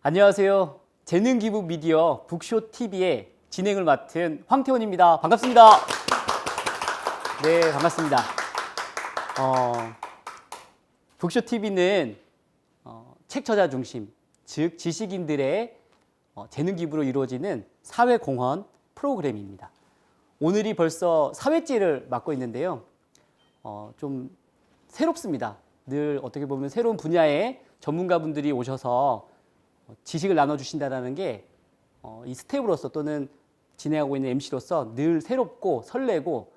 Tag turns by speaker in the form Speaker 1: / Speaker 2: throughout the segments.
Speaker 1: 안녕하세요. 재능기부 미디어 북쇼TV의 진행을 맡은 황태원입니다. 반갑습니다. 네, 반갑습니다. 북쇼TV는 책 저자 중심, 즉 지식인들의 재능기부로 이루어지는 사회공헌 프로그램입니다. 오늘이 벌써 4회째를 맡고 있는데요. 좀 새롭습니다. 늘 어떻게 보면 새로운 분야의 전문가분들이 오셔서 지식을 나눠주신다는 게 이 스텝으로서 또는 진행하고 있는 MC로서 늘 새롭고 설레고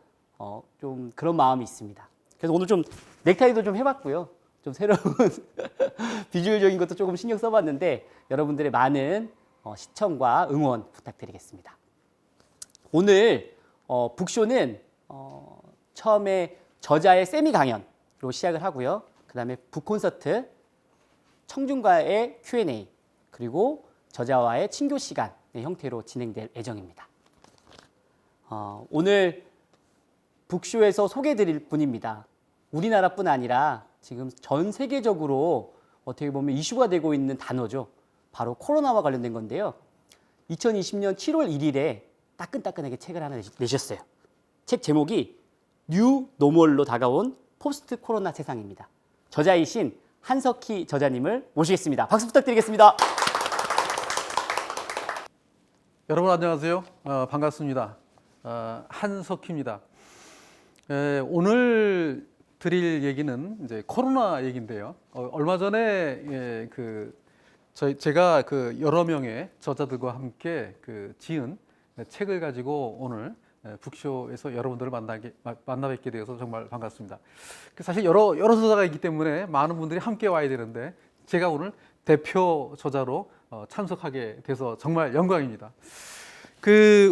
Speaker 1: 좀 그런 마음이 있습니다. 그래서 오늘 좀 넥타이도 좀 해봤고요. 좀 새로운 비주얼적인 것도 조금 신경 써봤는데 여러분들의 많은 시청과 응원 부탁드리겠습니다. 오늘 북쇼는 처음에 저자의 세미 강연으로 시작을 하고요. 그 다음에 북콘서트, 청중과의 Q&A, 그리고 저자와의 친교 시간의 형태로 진행될 예정입니다. 오늘 북쇼에서 소개해드릴 분입니다. 우리나라뿐 아니라 지금 전 세계적으로 어떻게 보면 이슈가 되고 있는 단어죠. 바로 코로나와 관련된 건데요. 2020년 7월 1일에 따끈따끈하게 책을 하나 내셨어요. 책 제목이 뉴 노멀로 다가온 포스트 코로나 세상입니다. 저자이신 한석희 저자님을 모시겠습니다. 박수 부탁드리겠습니다.
Speaker 2: 여러분 안녕하세요. 반갑습니다. 한석희입니다. 오늘 드릴 얘기는 이제 코로나 얘기인데요. 얼마 전에 제가 여러 명의 저자들과 함께 지은 책을 가지고 오늘 북쇼에서 여러분들을 만나 뵙게 되어서 정말 반갑습니다. 사실 여러 저자가 있기 때문에 많은 분들이 함께 와야 되는데 제가 오늘 대표 저자로 참석하게 돼서 정말 영광입니다.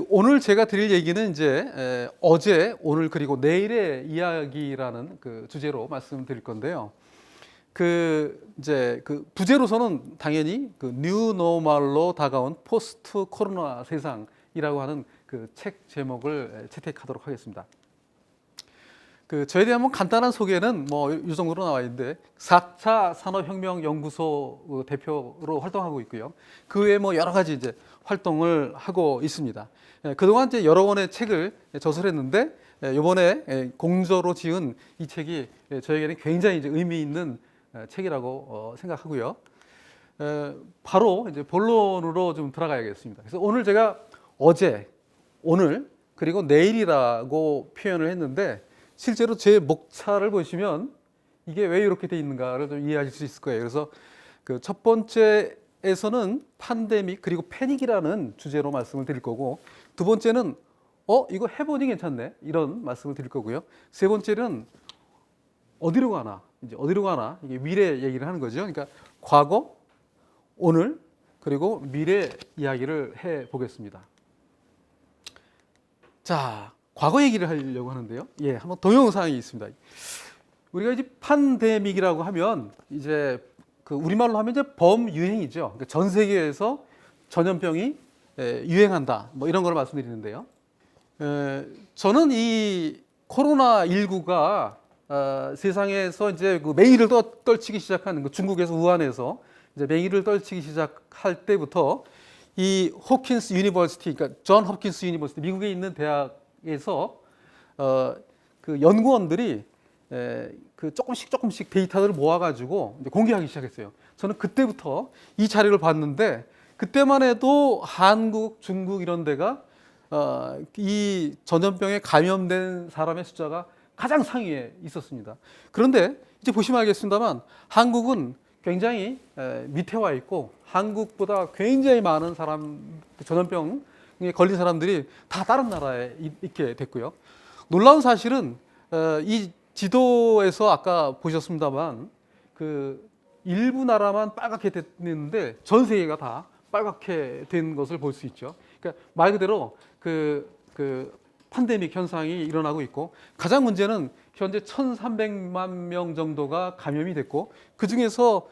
Speaker 2: 오늘 제가 드릴 얘기는 이제 어제, 오늘 그리고 내일의 이야기라는 주제로 말씀드릴 건데요. 부제로서는 당연히 뉴 노멀로 다가온 포스트 코로나 세상이라고 하는 책 제목을 채택하도록 하겠습니다. 저에 대한 간단한 소개는 이 정도로 나와 있는데 4차 산업혁명 연구소 대표로 활동하고 있고요. 그 외에 여러 가지 이제 활동을 하고 있습니다. 그동안 이제 여러 권의 책을 저술했는데 이번에 공저로 지은 이 책이 저에게는 굉장히 이제 의미 있는 책이라고 생각하고요. 바로 이제 본론으로 좀 들어가야겠습니다. 그래서 오늘 제가 어제, 오늘 그리고 내일이라고 표현을 했는데 실제로 제 목차를 보시면 이게 왜 이렇게 돼 있는가를 좀 이해하실 수 있을 거예요. 그래서 첫 번째에서는 팬데믹 그리고 패닉이라는 주제로 말씀을 드릴 거고, 두 번째는 이거 해보니 괜찮네 이런 말씀을 드릴 거고요. 세 번째는 어디로 가나, 이게 미래 얘기를 하는 거죠. 그러니까 과거, 오늘 그리고 미래 이야기를 해 보겠습니다. 자, 과거 얘기를 하려고 하는데요. 한번 동영상이 있습니다. 우리가 이제 팬데믹이라고 하면 이제 우리말로 하면 이제 범유행이죠. 그러니까 전 세계에서 전염병이 유행한다. 이런 걸 말씀드리는데요. 저는 이 코로나19가 세상에서 이제 맹위를 떨치기 시작하는 중국에서 우한에서 이제 맹위를 떨치기 시작할 때부터 이 홉킨스 유니버시티, 그러니까 존 홉킨스 유니버시티, 미국에 있는 대학에서 연구원들이 조금씩 데이터를 모아가지고 이제 공개하기 시작했어요. 저는 그때부터 이 자료를 봤는데 그때만 해도 한국, 중국 이런 데가 이 전염병에 감염된 사람의 숫자가 가장 상위에 있었습니다. 그런데 이제 보시면 알겠습니다만 한국은 굉장히 밑에 와 있고 한국보다 굉장히 많은 전염병에 걸린 사람들이 다 다른 나라에 있게 됐고요. 놀라운 사실은 이 지도에서 아까 보셨습니다만 일부 나라만 빨갛게 됐는데 전 세계가 다 빨갛게 된 것을 볼 수 있죠. 그러니까 말 그대로 팬데믹 현상이 일어나고 있고, 가장 문제는 현재 1,300만 명 정도가 감염이 됐고 그 중에서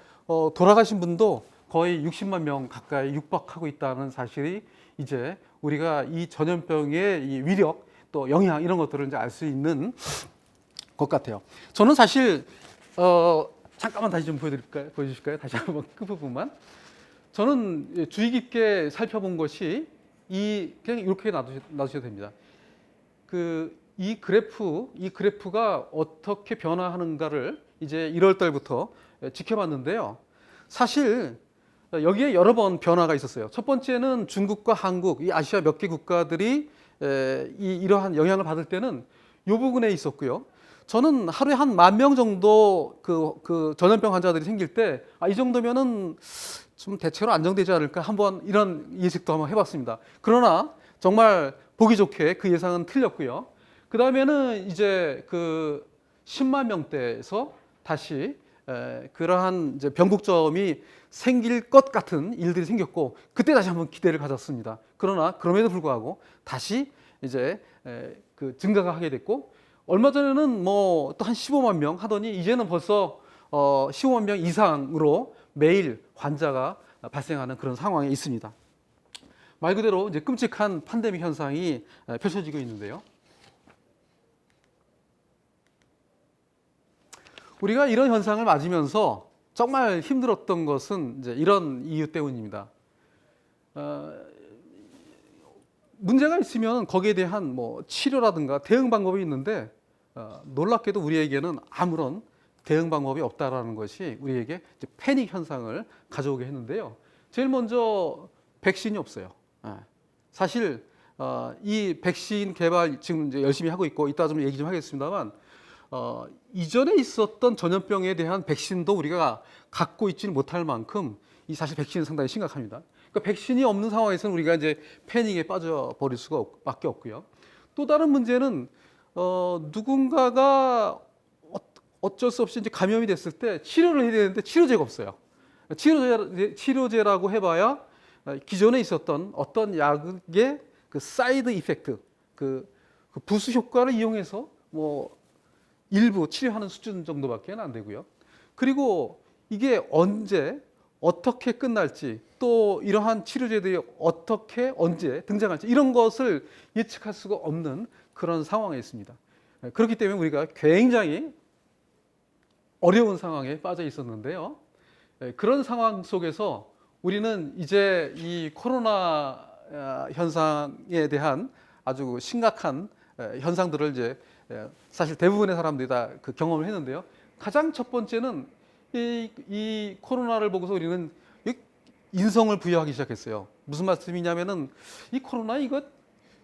Speaker 2: 돌아가신 분도 거의 60만 명 가까이 육박하고 있다는 사실이 이제 우리가 이 전염병의 이 위력 또 영향 이런 것들을 이제 알 수 있는 것 같아요. 저는 사실 잠깐만 다시 좀 보여주실까요? 다시 한번 끝부분만. 저는 주의 깊게 살펴본 것이 그냥 이렇게 놔두셔도 됩니다. 이 그래프가 어떻게 변화하는가를 이제 1월 달부터 지켜봤는데요. 사실 여기에 여러 번 변화가 있었어요. 첫 번째는 중국과 한국, 이 아시아 몇 개 국가들이 이러한 영향을 받을 때는 이 부분에 있었고요. 저는 하루에 한 10,000명 정도 그 전염병 환자들이 생길 때 이 정도면은 좀 대체로 안정되지 않을까 한번 이런 예측도 한번 해봤습니다. 그러나 정말 보기 좋게 그 예상은 틀렸고요. 그 다음에는 이제 10만 명대에서 다시 그러한 이제 변곡점이 생길 것 같은 일들이 생겼고 그때 다시 한번 기대를 가졌습니다. 그러나 그럼에도 불구하고 다시 이제 증가가 하게 됐고 얼마 전에는 뭐 또 한 15만 명 하더니 이제는 벌써 15만 명 이상으로 매일 환자가 발생하는 그런 상황에 있습니다. 말 그대로 이제 끔찍한 팬데믹 현상이 펼쳐지고 있는데요. 우리가 이런 현상을 맞으면서 정말 힘들었던 것은 이제 이런 이유 때문입니다. 문제가 있으면 거기에 대한 뭐 치료라든가 대응 방법이 있는데 놀랍게도 우리에게는 아무런 대응 방법이 없다라는 것이 우리에게 이제 패닉 현상을 가져오게 했는데요. 제일 먼저 백신이 없어요. 사실 이 백신 개발 지금 이제 열심히 하고 있고 이따 좀 얘기 좀 하겠습니다만 이전에 있었던 전염병에 대한 백신도 우리가 갖고 있지는 못할 만큼 이 사실 백신은 상당히 심각합니다. 그러니까 백신이 없는 상황에서는 우리가 이제 패닉에 빠져버릴 수밖에 없고요. 또 다른 문제는 누군가가 어쩔 수 없이 이제 감염이 됐을 때 치료를 해야 되는데 치료제가 없어요. 치료제라고 해봐야 기존에 있었던 어떤 약의 그 사이드 이펙트, 그 부수 효과를 이용해서 뭐 일부 치료하는 수준 정도밖에 안 되고요. 그리고 이게 언제 어떻게 끝날지 또 이러한 치료제들이 어떻게 언제 등장할지 이런 것을 예측할 수가 없는 그런 상황에 있습니다. 그렇기 때문에 우리가 굉장히 어려운 상황에 빠져 있었는데요. 그런 상황 속에서 우리는 이제 이 코로나 현상에 대한 아주 심각한 현상들을 이제 사실 대부분의 사람들이 다 그 경험을 했는데요. 가장 첫 번째는 이 코로나를 보고서 우리는 인성을 부여하기 시작했어요. 무슨 말씀이냐면은 이 코로나 이거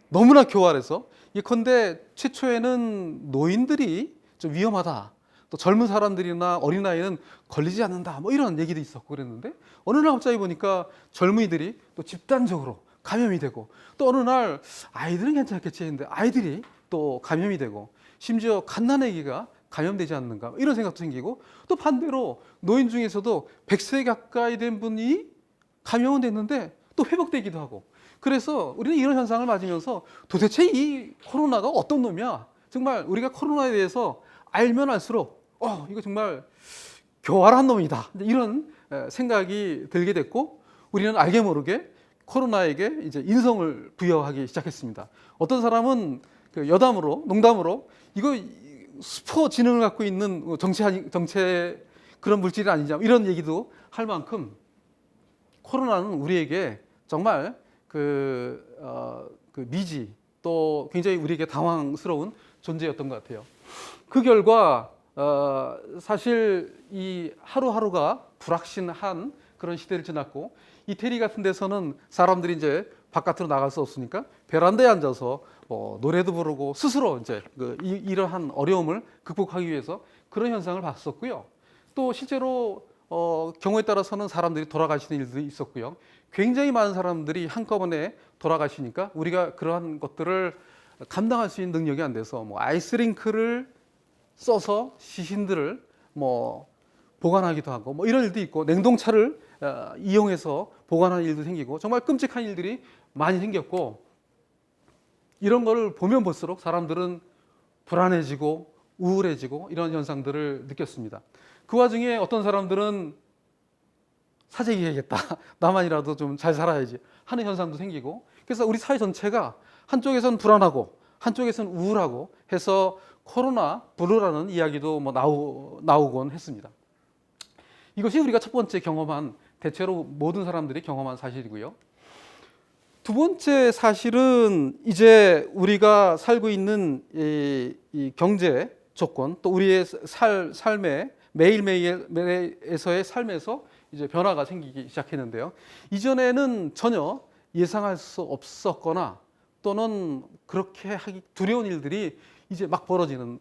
Speaker 2: 너무나 교활해서 예컨대 최초에는 노인들이 좀 위험하다. 또 젊은 사람들이나 어린아이는 걸리지 않는다. 뭐 이런 얘기도 있었고 그랬는데 어느 날 갑자기 보니까 젊은이들이 또 집단적으로 감염이 되고 또 어느 날 아이들은 괜찮겠지 했는데 아이들이 또 감염이 되고 심지어 갓난아기가 감염되지 않는가 이런 생각도 생기고 또 반대로 노인 중에서도 100세 가까이 된 분이 감염은 됐는데 또 회복되기도 하고 그래서 우리는 이런 현상을 맞으면서 도대체 이 코로나가 어떤 놈이야 정말 우리가 코로나에 대해서 알면 알수록 이거 정말 교활한 놈이다 이런 생각이 들게 됐고 우리는 알게 모르게 코로나에게 이제 인성을 부여하기 시작했습니다. 어떤 사람은 여담으로 농담으로 이거 슈퍼 지능을 갖고 있는 정체 그런 물질이 아니냐 이런 얘기도 할 만큼 코로나는 우리에게 정말 미지 또 굉장히 우리에게 당황스러운 존재였던 것 같아요. 그 결과 사실 이 하루하루가 불확실한 그런 시대를 지났고 이태리 같은 데서는 사람들이 이제 바깥으로 나갈 수 없으니까 베란다에 앉아서 노래도 부르고 스스로 이제 이러한 어려움을 극복하기 위해서 그런 현상을 봤었고요. 또 실제로 경우에 따라서는 사람들이 돌아가시는 일도 있었고요. 굉장히 많은 사람들이 한꺼번에 돌아가시니까 우리가 그러한 것들을 감당할 수 있는 능력이 안 돼서 뭐 아이스링크를 써서 시신들을 뭐 보관하기도 하고 뭐 이런 일도 있고 냉동차를 이용해서 보관하는 일도 생기고 정말 끔찍한 일들이 많이 생겼고 이런 거를 보면 볼수록 사람들은 불안해지고 우울해지고 이런 현상들을 느꼈습니다. 그 와중에 어떤 사람들은 사재기 해야겠다. 나만이라도 좀 잘 살아야지 하는 현상도 생기고 그래서 우리 사회 전체가 한쪽에서는 불안하고 한쪽에서는 우울하고 해서 코로나 블루라는 이야기도 뭐 나오곤 했습니다. 이것이 우리가 첫 번째 경험한, 대체로 모든 사람들이 경험한 사실이고요. 두 번째 사실은 이제 우리가 살고 있는 이 경제 조건, 또 우리의 삶의 매일매일에서의 삶에서 이제 변화가 생기기 시작했는데요. 이전에는 전혀 예상할 수 없었거나 또는 그렇게 하기 두려운 일들이 이제 막 벌어지는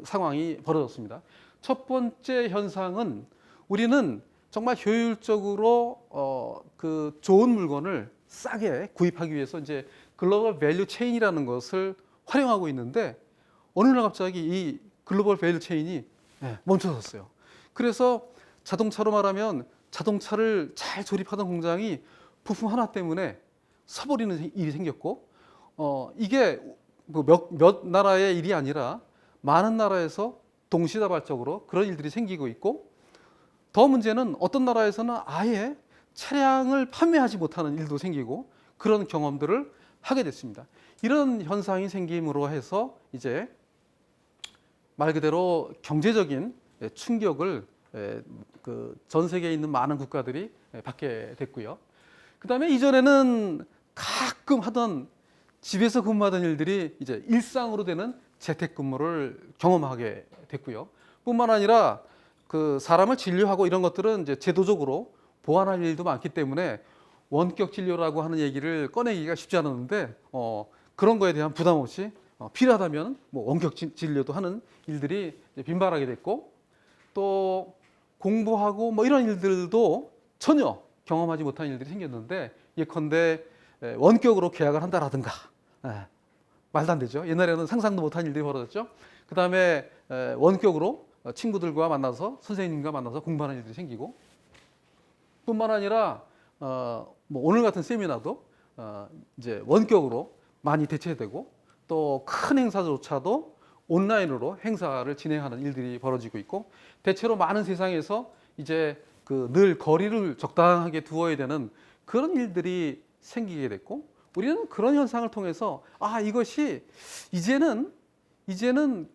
Speaker 2: 상황이 벌어졌습니다. 첫 번째 현상은 우리는 정말 효율적으로 그 좋은 물건을 싸게 구입하기 위해서 이제 글로벌 밸류 체인이라는 것을 활용하고 있는데, 어느 날 갑자기 이 글로벌 밸류 체인이 멈춰섰어요. 그래서 자동차로 말하면 자동차를 잘 조립하던 공장이 부품 하나 때문에 서버리는 일이 생겼고, 이게 몇 나라의 일이 아니라 많은 나라에서 동시다발적으로 그런 일들이 생기고 있고, 더 문제는 어떤 나라에서는 아예 차량을 판매하지 못하는 일도 생기고 그런 경험들을 하게 됐습니다. 이런 현상이 생김으로 해서 이제 말 그대로 경제적인 충격을 그 전 세계에 있는 많은 국가들이 받게 됐고요. 그다음에 이전에는 가끔 하던 집에서 근무하던 일들이 이제 일상으로 되는 재택근무를 경험하게 됐고요. 뿐만 아니라 그 사람을 진료하고 이런 것들은 이제 제도적으로 보완할 일도 많기 때문에 원격 진료라고 하는 얘기를 꺼내기가 쉽지 않았는데, 그런 거에 대한 부담 없이 필요하다면 뭐 원격 진료도 하는 일들이 빈발하게 됐고, 또 공부하고 뭐 이런 일들도 전혀 경험하지 못한 일들이 생겼는데, 예컨대 원격으로 계약을 한다라든가, 말도 안 되죠. 옛날에는 상상도 못한 일들이 벌어졌죠. 그 다음에 원격으로 친구들과 만나서, 선생님과 만나서 공부하는 일들이 생기고, 뿐만 아니라 뭐 오늘 같은 세미나도 이제 원격으로 많이 대체되고, 또 큰 행사조차도 온라인으로 행사를 진행하는 일들이 벌어지고 있고, 대체로 많은 세상에서 이제 그 늘 거리를 적당하게 두어야 되는 그런 일들이 생기게 됐고, 우리는 그런 현상을 통해서 이것이 이제는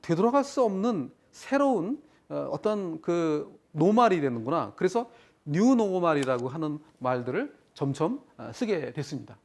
Speaker 2: 되돌아갈 수 없는 새로운 어떤 그 노말이 되는구나. 그래서 뉴 노멀이라고 하는 말들을 점점 쓰게 됐습니다.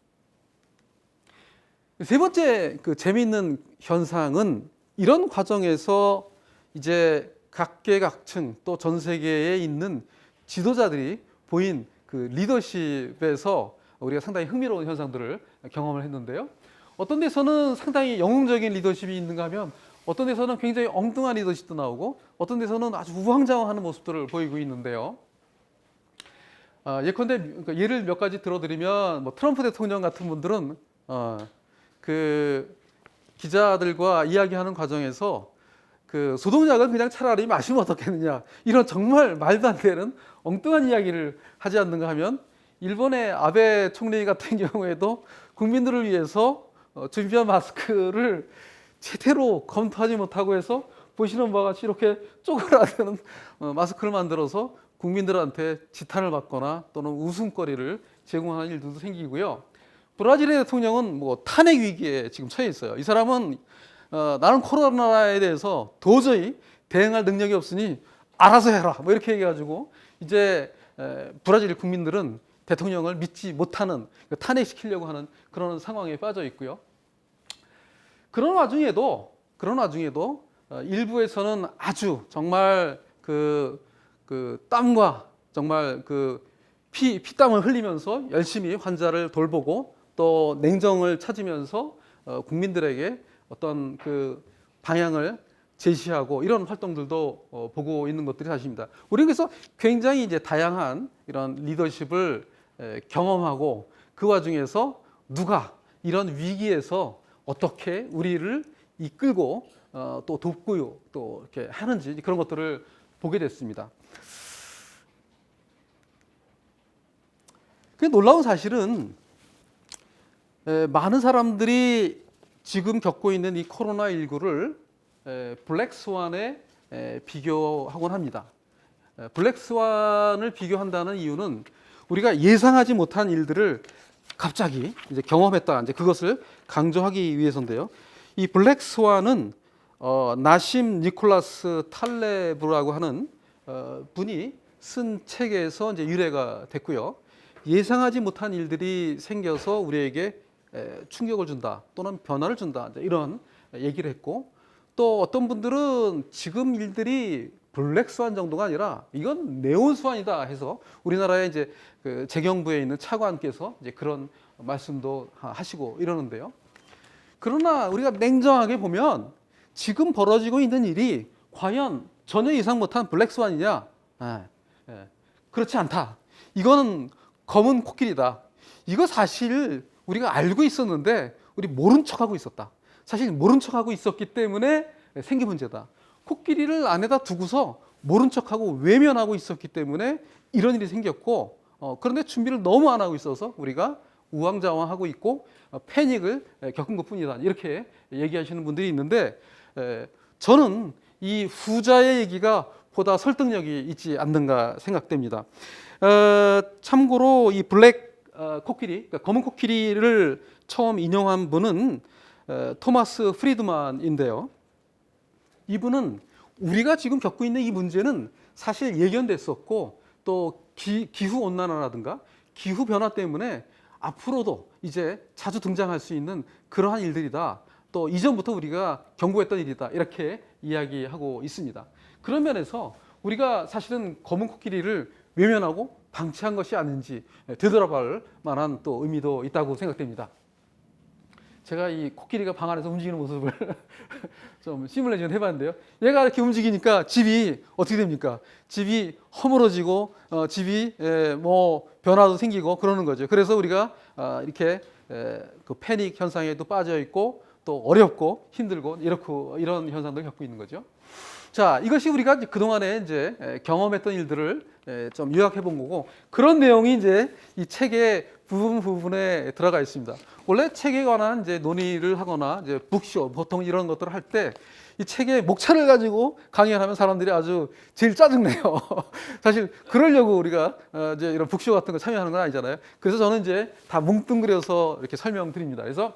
Speaker 2: 세 번째 그 재미있는 현상은 이런 과정에서 이제 각계각층 또 전 세계에 있는 지도자들이 보인 그 리더십에서 우리가 상당히 흥미로운 현상들을 경험을 했는데요. 어떤 데서는 상당히 영웅적인 리더십이 있는가 하면, 어떤 데서는 굉장히 엉뚱한 리더십도 나오고, 어떤 데서는 아주 우왕좌왕하는 모습들을 보이고 있는데요. 예컨대 예를 몇 가지 들어드리면, 뭐 트럼프 대통령 같은 분들은 그 기자들과 이야기하는 과정에서 그 소독약은 그냥 차라리 마시면 어떻겠느냐, 이런 정말 말도 안 되는 엉뚱한 이야기를 하지 않는가 하면, 일본의 아베 총리 같은 경우에도 국민들을 위해서 준비한 마스크를 제대로 검토하지 못하고 해서 보시는 바와 같이 이렇게 쪼그라드는 마스크를 만들어서 국민들한테 지탄을 받거나 또는 웃음거리를 제공하는 일들도 생기고요. 브라질의 대통령은 뭐 탄핵 위기에 지금 처해 있어요. 이 사람은 나는 코로나에 대해서 도저히 대응할 능력이 없으니 알아서 해라, 뭐 이렇게 얘기해가지고 이제 브라질 국민들은 대통령을 믿지 못하는, 탄핵시키려고 하는 그런 상황에 빠져 있고요. 그런 와중에도 일부에서는 아주 정말 그 땀과 정말 그 피땀을 흘리면서 열심히 환자를 돌보고 또 냉정을 찾으면서 국민들에게 어떤 그 방향을 제시하고 이런 활동들도 보고 있는 것들이 사실입니다. 우리는 그래서 굉장히 이제 다양한 이런 리더십을 경험하고, 그 와중에서 누가 이런 위기에서 어떻게 우리를 이끌고 또 돕고 또 이렇게 하는지, 그런 것들을 보게 됐습니다. 그 놀라운 사실은 많은 사람들이 지금 겪고 있는 이 코로나19를 블랙스완에 비교하곤 합니다. 블랙스완을 비교한다는 이유는 우리가 예상하지 못한 일들을 갑자기 이제 경험했다, 이제 그것을 강조하기 위해서인데요. 이 블랙스완은 나심 니콜라스 탈레브라고 하는 분이 쓴 책에서 이제 유래가 됐고요. 예상하지 못한 일들이 생겨서 우리에게 충격을 준다 또는 변화를 준다 이런 얘기를 했고, 또 어떤 분들은 지금 일들이 블랙스완 정도가 아니라 이건 네온스완이다 해서 우리나라의 이제 그 재경부에 있는 차관께서 이제 그런 말씀도 하시고 이러는데요. 그러나 우리가 냉정하게 보면 지금 벌어지고 있는 일이 과연 전혀 예상 못한 블랙스완이냐? 그렇지 않다. 이거는 검은 코끼리다. 이거 사실 우리가 알고 있었는데 우리 모른 척하고 있었다. 사실 모른 척하고 있었기 때문에 생긴 문제다. 코끼리를 안에다 두고서 모른 척하고 외면하고 있었기 때문에 이런 일이 생겼고, 그런데 준비를 너무 안 하고 있어서 우리가 우왕좌왕하고 있고 패닉을 겪은 것뿐이다. 이렇게 얘기하시는 분들이 있는데, 저는 이 후자의 얘기가 보다 설득력이 있지 않는가 생각됩니다. 참고로 이 블랙 코끼리, 그러니까 검은 코끼리를 처음 인용한 분은 토마스 프리드만인데요. 이분은 우리가 지금 겪고 있는 이 문제는 사실 예견됐었고, 또 기후 온난화라든가 기후 변화 때문에 앞으로도 이제 자주 등장할 수 있는 그러한 일들이다. 또 이전부터 우리가 경고했던 일이다. 이렇게 이야기하고 있습니다. 그런 면에서 우리가 사실은 검은 코끼리를 외면하고 방치한 것이 아닌지 되돌아볼 만한 또 의미도 있다고 생각됩니다. 제가 이 코끼리가 방 안에서 움직이는 모습을 좀 시뮬레이션 해봤는데요. 얘가 이렇게 움직이니까 집이 어떻게 됩니까? 집이 허물어지고 집이 뭐 변화도 생기고 그러는 거죠. 그래서 우리가 이렇게 그 패닉 현상에도 빠져 있고 또 어렵고 힘들고 이런 현상들을 겪고 있는 거죠. 자, 이것이 우리가 그동안에 이제 경험했던 일들을 좀 요약해 본 거고, 그런 내용이 이제 이 책의 부분에 들어가 있습니다. 원래 책에 관한 이제 논의를 하거나 이제 북쇼 보통 이런 것들을 할 때 이 책의 목차를 가지고 강의를 하면 사람들이 아주 제일 짜증내요. 사실 그러려고 우리가 이제 이런 북쇼 같은 거 참여하는 건 아니잖아요. 그래서 저는 이제 다 뭉뚱그려서 이렇게 설명드립니다. 그래서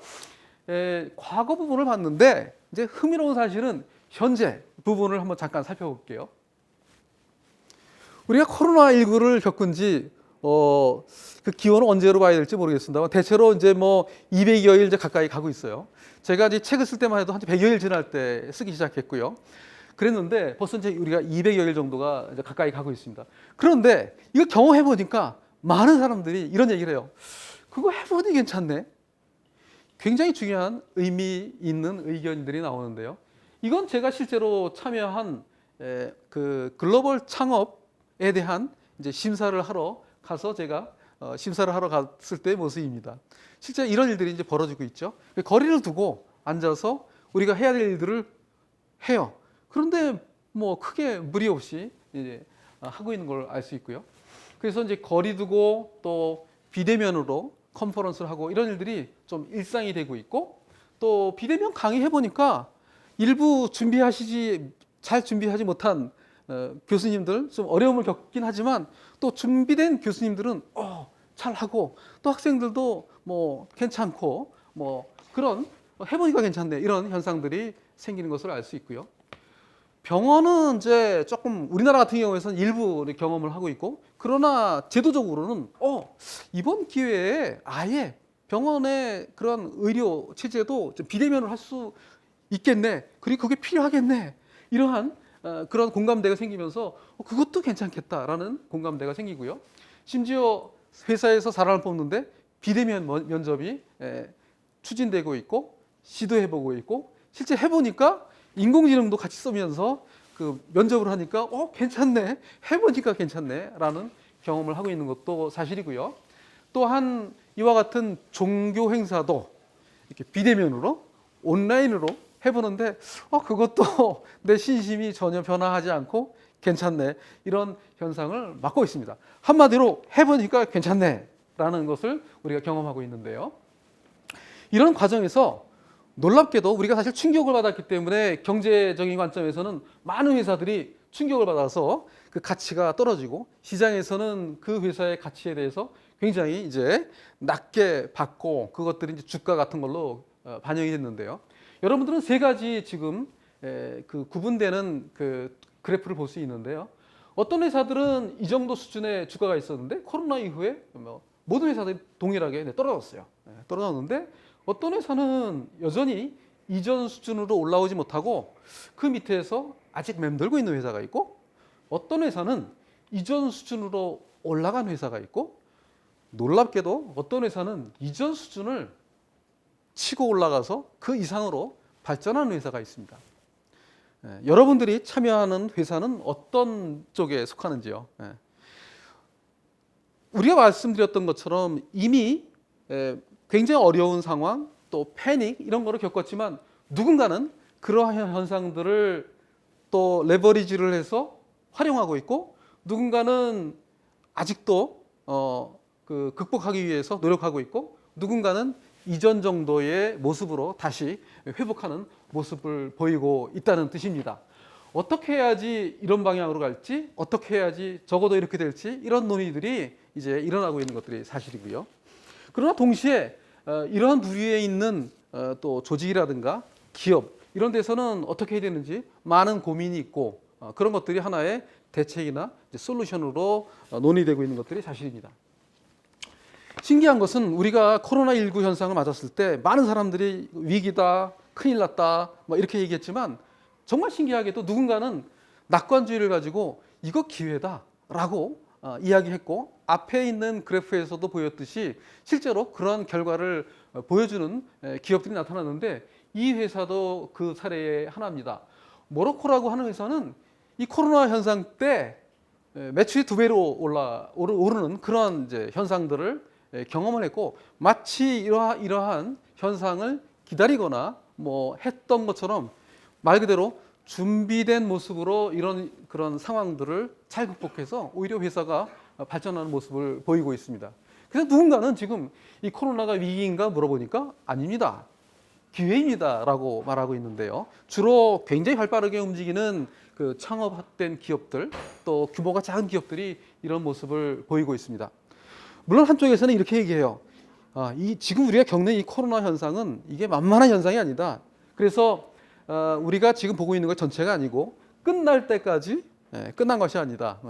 Speaker 2: 과거 부분을 봤는데 이제 흥미로운 사실은 현재 부분을 한번 잠깐 살펴볼게요. 우리가 코로나19를 겪은 지 그 기원은 언제로 봐야 될지 모르겠습니다만 대체로 이제 뭐 200여일 이제 가까이 가고 있어요. 제가 이제 책을 쓸 때만 해도 한 100여일 지날 때 쓰기 시작했고요. 그랬는데 벌써 이제 우리가 200여일 정도가 이제 가까이 가고 있습니다. 그런데 이거 경험해 보니까 많은 사람들이 이런 얘기를 해요. 그거 해보니 괜찮네. 굉장히 중요한 의미 있는 의견들이 나오는데요. 이건 제가 실제로 참여한 그 글로벌 창업에 대한 이제 심사를 하러 가서 제가 심사를 하러 갔을 때의 모습입니다. 실제 이런 일들이 이제 벌어지고 있죠. 거리를 두고 앉아서 우리가 해야 될 일들을 해요. 그런데 뭐 크게 무리 없이 이제 하고 있는 걸 알 수 있고요. 그래서 이제 거리 두고 또 비대면으로 컨퍼런스를 하고 이런 일들이 좀 일상이 되고 있고, 또 비대면 강의해 보니까 일부 잘 준비하지 못한 교수님들 좀 어려움을 겪긴 하지만 또 준비된 교수님들은 잘 하고 또 학생들도 뭐 괜찮고 뭐 그런 해보니까 괜찮네 이런 현상들이 생기는 것을 알 수 있고요. 병원은 이제 조금 우리나라 같은 경우에서는 일부 경험을 하고 있고, 그러나 제도적으로는 이번 기회에 아예 병원의 그런 의료 체제도 좀 비대면을 할 수 있겠네, 그리고 그게 필요하겠네, 이러한 그런 공감대가 생기면서 그것도 괜찮겠다라는 공감대가 생기고요. 심지어 회사에서 사람을 뽑는데 비대면 면접이 추진되고 있고 시도해보고 있고, 실제 해보니까 인공지능도 같이 쓰면서 그 면접을 하니까 괜찮네, 해보니까 괜찮네 라는 경험을 하고 있는 것도 사실이고요. 또한 이와 같은 종교 행사도 이렇게 비대면으로 온라인으로 해보는데 그것도 내 신심이 전혀 변화하지 않고 괜찮네, 이런 현상을 맞고 있습니다. 한마디로 해보니까 괜찮네 라는 것을 우리가 경험하고 있는데요. 이런 과정에서 놀랍게도 우리가 사실 충격을 받았기 때문에 경제적인 관점에서는 많은 회사들이 충격을 받아서 그 가치가 떨어지고, 시장에서는 그 회사의 가치에 대해서 굉장히 이제 낮게 받고 그것들이 이제 주가 같은 걸로 반영이 됐는데요. 여러분들은 세 가지 지금 그 구분되는 그 그래프를 볼 수 있는데요. 어떤 회사들은 이 정도 수준의 주가가 있었는데 코로나 이후에 뭐 모든 회사들이 동일하게 떨어졌어요. 떨어졌는데 어떤 회사는 여전히 이전 수준으로 올라오지 못하고 그 밑에서 아직 맴돌고 있는 회사가 있고, 어떤 회사는 이전 수준으로 올라간 회사가 있고, 놀랍게도 어떤 회사는 이전 수준을 치고 올라가서 그 이상으로 발전하는 회사가 있습니다. 여러분들이 참여하는 회사는 어떤 쪽에 속하는지요? 우리가 말씀드렸던 것처럼 이미 굉장히 어려운 상황, 또 패닉 이런 거를 겪었지만 누군가는 그러한 현상들을 또 레버리지를 해서 활용하고 있고, 누군가는 아직도 극복하기 위해서 노력하고 있고, 누군가는 이전 정도의 모습으로 다시 회복하는 모습을 보이고 있다는 뜻입니다. 어떻게 해야지 이런 방향으로 갈지, 어떻게 해야지 적어도 이렇게 될지, 이런 논의들이 이제 일어나고 있는 것들이 사실이고요. 그러나 동시에 이러한 부류에 있는 또 조직이라든가 기업 이런 데서는 어떻게 해야 되는지 많은 고민이 있고, 그런 것들이 하나의 대책이나 솔루션으로 논의되고 있는 것들이 사실입니다. 신기한 것은 우리가 코로나19 현상을 맞았을 때 많은 사람들이 위기다, 큰일 났다 뭐 이렇게 얘기했지만, 정말 신기하게도 누군가는 낙관주의를 가지고 이거 기회다라고 이야기했고, 앞에 있는 그래프에서도 보였듯이 실제로 그러한 결과를 보여주는 기업들이 나타났는데, 이 회사도 그 사례의 하나입니다. 모로코라고 하는 회사는 이 코로나 현상 때 매출이 2배로 오르는 그런 이제 현상들을 경험을 했고, 마치 이러한 현상을 기다리거나 뭐 했던 것처럼 말 그대로 준비된 모습으로 그런 상황들을 잘 극복해서 오히려 회사가 발전하는 모습을 보이고 있습니다. 그래서 누군가는 지금 이 코로나가 위기인가 물어보니까 아닙니다, 기회입니다라고 말하고 있는데요. 주로 굉장히 활발하게 움직이는 그 창업된 기업들, 또 규모가 작은 기업들이 이런 모습을 보이고 있습니다. 물론 한쪽에서는 이렇게 얘기해요. 지금 우리가 겪는 이 코로나 현상은 이게 만만한 현상이 아니다. 그래서 우리가 지금 보고 있는 것 전체가 아니고 끝날 때까지 끝난 것이 아니다.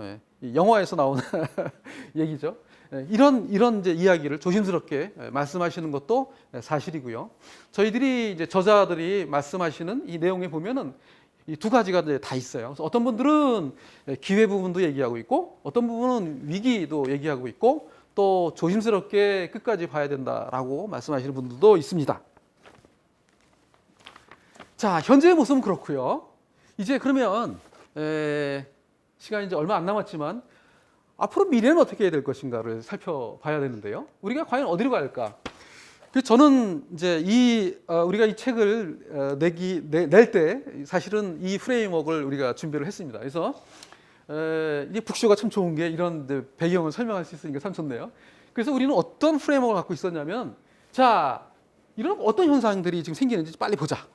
Speaker 2: 영화에서 나오는 얘기죠. 이런 이제 이야기를 조심스럽게 말씀하시는 것도 사실이고요. 저희들이 이제 저자들이 말씀하시는 이 내용에 보면은 이 두 가지가 이제 다 있어요. 그래서 어떤 분들은 기회 부분도 얘기하고 있고, 어떤 부분은 위기도 얘기하고 있고, 또 조심스럽게 끝까지 봐야 된다라고 말씀하시는 분들도 있습니다. 자, 현재의 모습은 그렇고요. 이제 그러면 시간이 이제 얼마 안 남았지만 앞으로 미래는 어떻게 해야 될 것인가를 살펴봐야 되는데요. 우리가 과연 어디로 갈까? 그래서 저는 이제 우리가 이 책을 낼 때 사실은 이 프레임워크를 우리가 준비를 했습니다. 그래서 이게 북쇼가 참 좋은 게 이런 배경을 설명할 수 있으니까 참 좋네요. 그래서 우리는 어떤 프레임워크를 갖고 있었냐면, 자, 이런 어떤 현상들이 지금 생기는지 빨리 보자.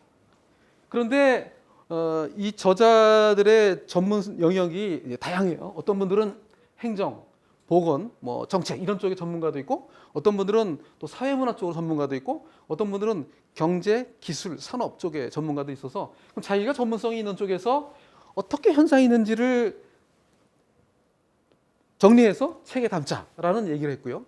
Speaker 2: 그런데 이 저자들의 전문 영역이 다양해요. 어떤 분들은 행정, 보건, 뭐 정책 이런 쪽의 전문가도 있고, 어떤 분들은 또 사회문화 쪽으로 전문가도 있고, 어떤 분들은 경제, 기술, 산업 쪽의 전문가도 있어서, 그럼 자기가 전문성이 있는 쪽에서 어떻게 현상이 있는지를 정리해서 책에 담자라는 얘기를 했고요.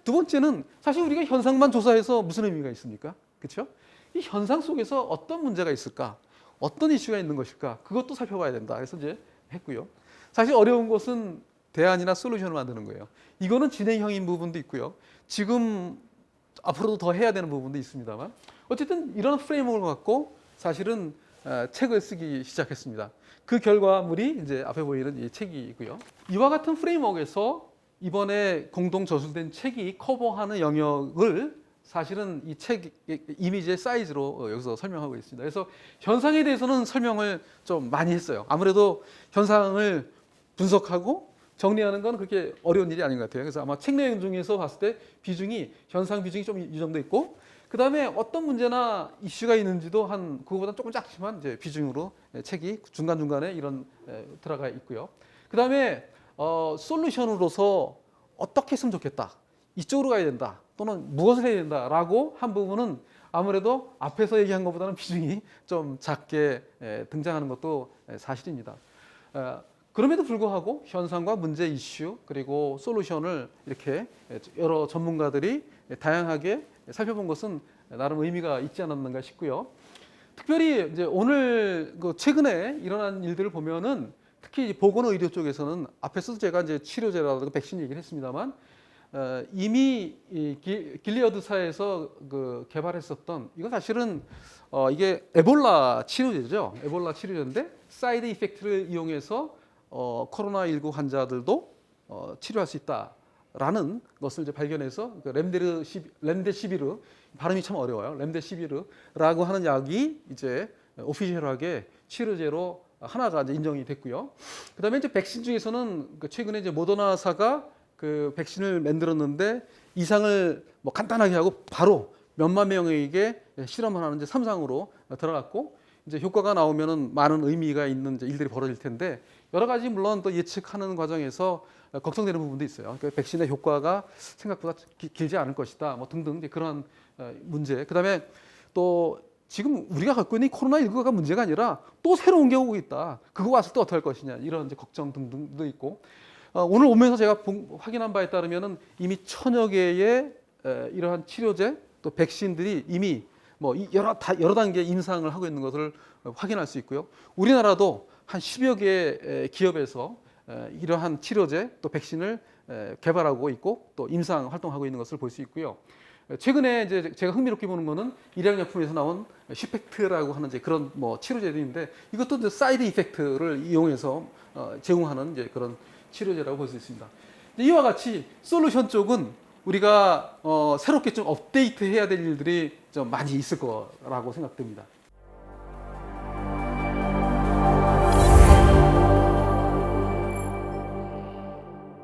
Speaker 2: 두 번째는 사실 우리가 현상만 조사해서 무슨 의미가 있습니까? 그렇죠? 이 현상 속에서 어떤 문제가 있을까? 어떤 이슈가 있는 것일까? 그것도 살펴봐야 된다. 그래서 이제 했고요. 사실 어려운 것은 대안이나 솔루션을 만드는 거예요. 이거는 진행형인 부분도 있고요. 지금 앞으로도 더 해야 되는 부분도 있습니다만, 어쨌든 이런 프레임워크를 갖고 사실은 책을 쓰기 시작했습니다. 그 결과물이 이제 앞에 보이는 이 책이고요. 이와 같은 프레임워크에서 이번에 공동 저술된 책이 커버하는 영역을 사실은 이 책 이미지의 사이즈로 여기서 설명하고 있습니다. 그래서 현상에 대해서는 설명을 좀 많이 했어요. 아무래도 현상을 분석하고 정리하는 건 그렇게 어려운 일이 아닌 것 같아요. 그래서 아마 책 내용 중에서 봤을 때 현상 비중이 좀 이 정도 있고, 그 다음에 어떤 문제나 이슈가 있는지도 그거보다 조금 작지만 이제 비중으로 책이 중간중간에 이런 들어가 있고요. 그 다음에 솔루션으로서 어떻게 했으면 좋겠다, 이쪽으로 가야 된다, 또는 무엇을 해야 된다라고 한 부분은 아무래도 앞에서 얘기한 것보다는 비중이 좀 작게 등장하는 것도 사실입니다. 그럼에도 불구하고 현상과 문제 이슈 그리고 솔루션을 이렇게 여러 전문가들이 다양하게 살펴본 것은 나름 의미가 있지 않았는가 싶고요. 특별히 이제 오늘 최근에 일어난 일들을 보면은 특히 보건의료 쪽에서는 앞에서도 제가 이제 치료제라든가 백신 얘기를 했습니다만 이미 이 길리어드사에서 개발했었던 이거 사실은 이게 에볼라 치료제죠. 에볼라 치료제인데 사이드 이펙트를 이용해서 코로나19 환자들도 치료할 수 있다라는 것을 이제 발견해서 렘데시비르 발음이 참 어려워요. 렘데시비르라고 하는 약이 이제 오피셜하게 치료제로 하나가 이제 인정이 됐고요. 그다음에 이제 백신 중에서는 최근에 이제 모더나사가 그 백신을 만들었는데 이상을 뭐 간단하게 하고 바로 몇만 명에게 실험을 하는 이제 3상으로 들어갔고 이제 효과가 나오면은 많은 의미가 있는 이제 일들이 벌어질 텐데 여러 가지 물론 또 예측하는 과정에서 걱정되는 부분도 있어요. 그러니까 백신의 효과가 생각보다 길지 않을 것이다. 뭐 등등 이제 그런 문제. 그다음에 또 지금 우리가 갖고 있는 코로나19가 문제가 아니라 또 새로운 게 오고 있다. 그거 왔을 때 어떻게 할 것이냐 이런 이제 걱정 등등도 있고 오늘 오면서 제가 확인한 바에 따르면은 이미 1000여 개의 이러한 치료제 또 백신들이 이미 뭐 여러 단계 임상을 하고 있는 것을 확인할 수 있고요. 우리나라도 한 10여 개의 기업에서 이러한 치료제 또 백신을 개발하고 있고 또 임상 활동하고 있는 것을 볼 수 있고요. 최근에 이제 제가 흥미롭게 보는 거는 일양약품에서 나온 슈펙트라고 하는 이제 그런 뭐 치료제들인데 이것도 이제 사이드 이펙트를 이용해서 제공하는 이제 그런 치료제라고 볼 수 있습니다. 이와 같이 솔루션 쪽은 우리가 새롭게 좀 업데이트해야 될 일들이 좀 많이 있을 거라고 생각됩니다.